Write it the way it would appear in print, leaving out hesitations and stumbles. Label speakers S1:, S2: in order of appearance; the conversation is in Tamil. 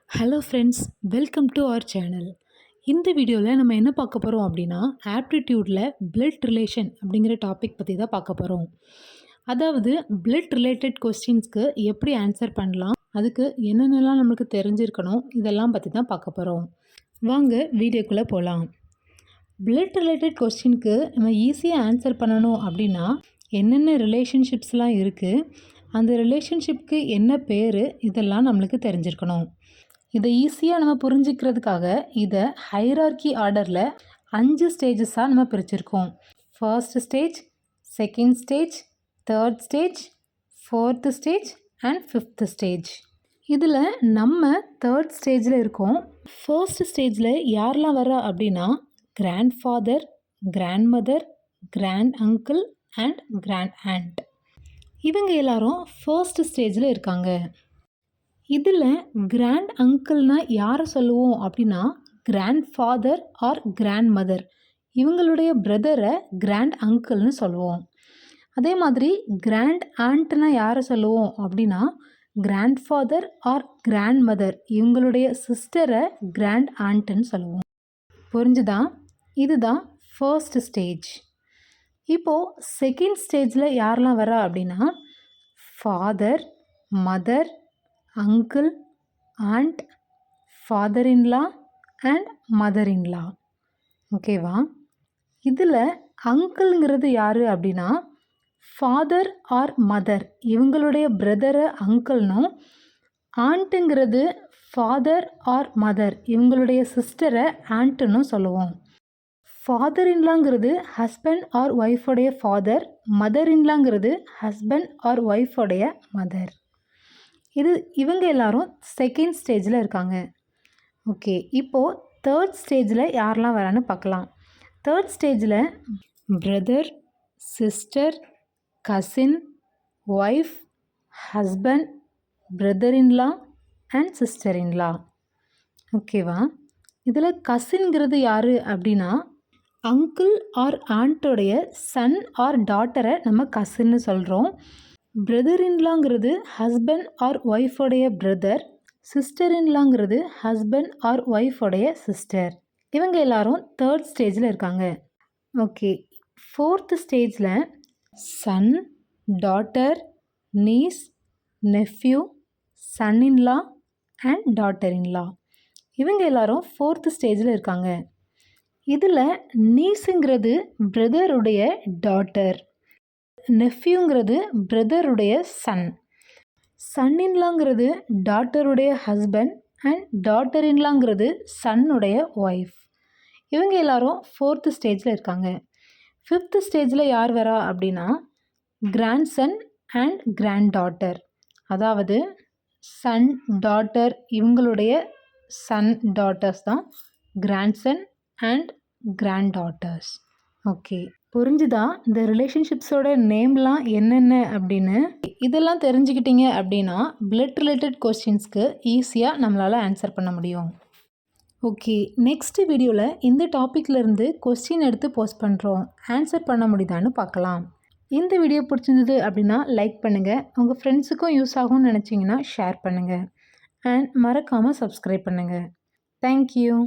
S1: Hello friends, welcome to our channel. இந்த வீடியோவில் நம்ம என்ன பார்க்க போகிறோம் அப்படின்னா, ஆப்டிடியூடில் பிளட் ரிலேஷன் அப்படிங்கிற டாபிக் பற்றி தான் பார்க்க போகிறோம். அதாவது பிளட் ரிலேட்டட் கொஸ்டின்ஸ்க்கு எப்படி ஆன்சர் பண்ணலாம், அதுக்கு என்னென்னலாம் நம்மளுக்கு தெரிஞ்சிருக்கணும், இதெல்லாம் பற்றி தான் பார்க்க போகிறோம். வாங்க வீடியோக்குள்ளே போகலாம். பிளட் ரிலேட்டட் கொஸ்டினுக்கு நம்ம ஈஸியாக ஆன்சர் பண்ணணும் அப்படின்னா, என்னென்ன ரிலேஷன்ஷிப்ஸ்லாம் இருக்குது, அந்த ரிலேஷன்ஷிப்க்கு என்ன பேர், இதெல்லாம் நம்மளுக்கு தெரிஞ்சிருக்கணும். இதை ஈஸியாக நம்ம புரிஞ்சிக்கிறதுக்காக இதை ஹைரார்கி ஆர்டரில் 5 ஸ்டேஜஸாக நம்ம பிரிச்சிருக்கோம். First stage, second stage, third stage, fourth stage and fifth stage. இதில் நம்ம தேர்ட் ஸ்டேஜில் இருக்கோம். ஃபர்ஸ்ட் ஸ்டேஜில் யாரெல்லாம் வர்றா அப்படின்னா, grandfather, grandmother, grand uncle and grand aunt. இவங்க எல்லாரும் ஃபர்ஸ்ட் ஸ்டேஜில் இருக்காங்க. இதில் கிராண்ட் அங்கிள்னால் யாரை சொல்லுவோம் அப்படின்னா, grandfather or grandmother, இவங்களுடைய பிரதரை கிராண்ட் அங்கிள்னு சொல்லுவோம். அதே மாதிரி கிராண்ட் ஆண்ட்னா யாரை சொல்லுவோம் அப்படின்னா, grandfather or grandmother, இவங்களுடைய சிஸ்டரை கிராண்ட் ஆண்ட்டுன்னு சொல்லுவோம். புரிஞ்சுதா? இதுதான் ஃபர்ஸ்ட் ஸ்டேஜ். இப்போது செகண்ட் ஸ்டேஜில் யாரெல்லாம் வரா அப்படின்னா, father, mother, uncle, aunt, father in-law and mother in-law. ஓகேவா? இதில் அங்கிள்ங்கிறது யார் அப்படின்னா, ஃபாதர் ஆர் மதர் இவங்களுடைய பிரதரை அங்கிள்னும், ஆண்ட்டுங்கிறது ஃபாதர் ஆர் மதர் இவங்களுடைய சிஸ்டரை ஆண்ட்டுன்னு சொல்லுவோம். ஃபாதர் இன்லாங்கிறது ஹஸ்பண்ட் ஆர் ஒய்ஃபோடைய ஃபாதர், மதர் இன்லாங்கிறது ஹஸ்பண்ட் ஆர் ஒய்ஃபோடைய மதர். இவங்க எல்லாரும் செகண்ட் ஸ்டேஜில் இருக்காங்க. ஓகே, இப்போது தேர்ட் ஸ்டேஜில் யாரெல்லாம் வரான்னு பார்க்கலாம். தேர்ட் ஸ்டேஜில் brother, sister, cousin, wife, husband, brother in law and sister in law. ஓகேவா? இதில் கசின்ங்கிறது யார் அப்படின்னா, அங்கிள் ஆர் ஆண்ட்டோடைய சன் ஆர் டாட்டரை நம்ம கசின்னு சொல்கிறோம். பிரதர் இன்லாங்கிறது ஹஸ்பண்ட் ஆர் ஒய்ஃபோடைய பிரதர், சிஸ்டர் இன்லாங்கிறது ஹஸ்பண்ட் ஆர் ஒய்ஃபோடைய சிஸ்டர். இவங்க எல்லாரும் தேர்ட் ஸ்டேஜில் இருக்காங்க. ஓகே, ஃபோர்த் ஸ்டேஜில் son, daughter, niece, nephew, son in law and daughter in law. இவங்க எல்லாரும் ஃபோர்த் ஸ்டேஜில் இருக்காங்க. இதில் நீஸுங்கிறது பிரதருடைய டாட்டர், நெஃப்யூங்கிறது பிரதருடைய son, Sun இன்லாங்கிறது டாட்டருடைய husband and daughter இன்லாங்கிறது சன்னுடைய wife. இவங்க எல்லாரும் ஃபோர்த் ஸ்டேஜில் இருக்காங்க. ஃபிஃப்த் ஸ்டேஜில் யார் வரா அப்படின்னா, grandson and granddaughter, அதாவது சன், டாட்டர் இவங்களுடைய சன் டாட்டர்ஸ் தான் grandson and granddaughters. Okay, புரிஞ்சுதா இந்த ரிலேஷன்ஷிப்ஸோட நேம்லாம் என்னென்ன அப்படின்னு? இதெல்லாம் தெரிஞ்சுக்கிட்டீங்க அப்படின்னா பிளட் ரிலேட்டட் கொஸ்டின்ஸ்க்கு ஈஸியாக நம்மளால் ஆன்சர் பண்ண முடியும். ஓகே, நெக்ஸ்ட் வீடியோவில் இந்த டாப்பிக்லேருந்து கொஸ்டின் எடுத்து போஸ்ட் பண்ணுறோம். ஆன்சர் பண்ண முடியுதான்னு பார்க்கலாம். இந்த வீடியோ பிடிச்சிருந்தது அப்படின்னா லைக் பண்ணுங்கள், உங்கள் ஃப்ரெண்ட்ஸுக்கும் யூஸ் ஆகும்னு நினச்சிங்கன்னா ஷேர் பண்ணுங்கள் அண்ட் மறக்காமல் சப்ஸ்கிரைப் பண்ணுங்கள். தேங்க்யூ.